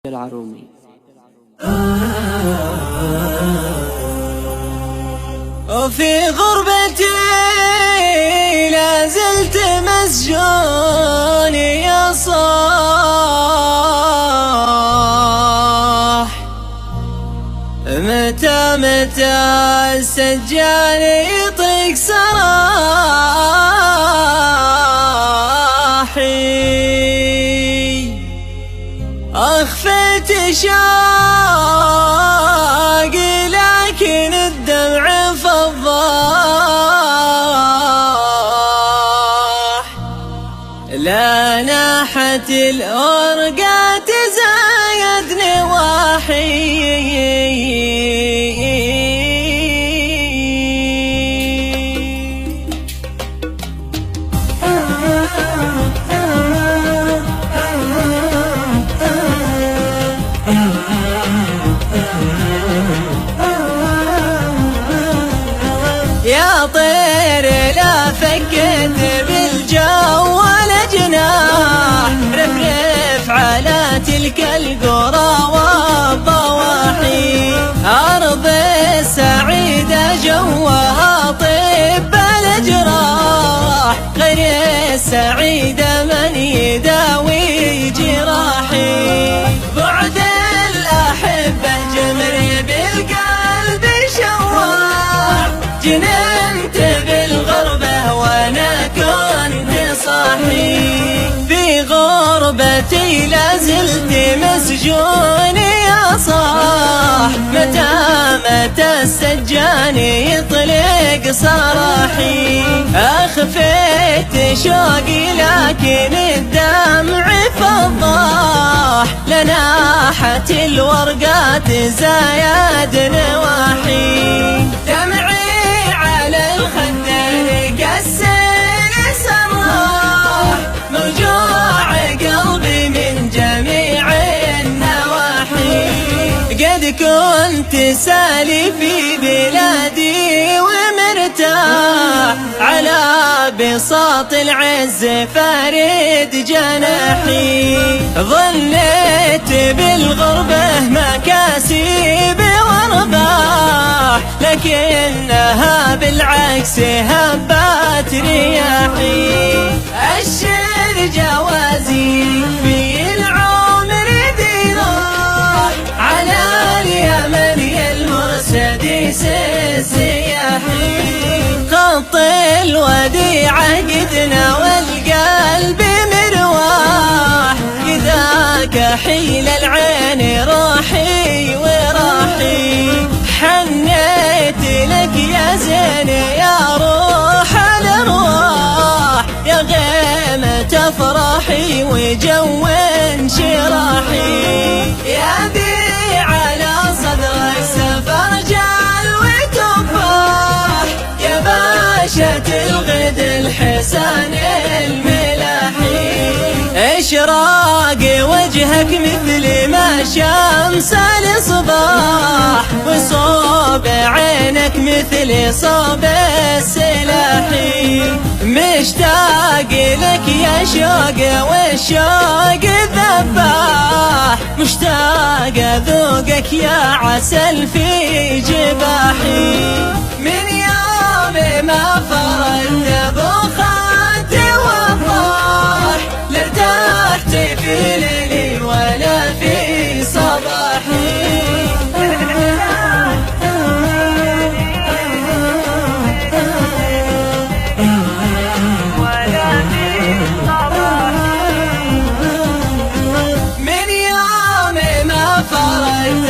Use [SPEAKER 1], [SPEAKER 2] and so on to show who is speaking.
[SPEAKER 1] العرومي.
[SPEAKER 2] وفي غربتي لازلت مسجون يا صاح، متى السجان يطيق سراحي، أخفيت شوقي لكن الدمع فضاح، لا ناحت الأورقات زايد نواحي. يا طير لا فكت بالجو ولا جناح، رفرف على تلك القرى والضواحي، أرض السعيدة جوها طيب بلا جراح، غير السعيدة من يداوي جراحي، بعد الأحبة جمري بالقلب شواح، جننت بالغربة وانا كنت صاحي، في غربتي لازلت مسجون يا صاح، متى السجان يطلق سراحي، أخفيت شوقي لكن الدمع فضاح، لناحت الورقات زايد نواحي، دمعي على الخدين كالسيل سراح، موجوع قلبي من جميع النواحي، قد كنت سالي في بلادي ومرتاح، على بساط العز فارد جناحي، ظنيت بالغربة مكاسب وارباح، لكنها بالعكس هبت رياحي، الشر جوازي في العمر دينار، على اليمن المرسدس السياحي، خط الوديعة قدنا والقلب مرواح، كذاك حيل العين راحي وراحي، حنيت لك يا زين يا روح الارواح، يا غيمة افراحي وجو انشراحي، يا ذي على صدرك سفرجل وتفاح، يا باشا الغد الحسن الملاحي، اشراق وجهك مثل ما شمس الصباح، وصوب عينك مثل صوب السلاحي، مشتاق لك يا شوق والشوق ذباح، مشتاق ذوقك يا عسل في جباحي، من يوم ما فرد بخات وضاح، لارتحت في ليلي ولا في صباحي، من يوم ما فرد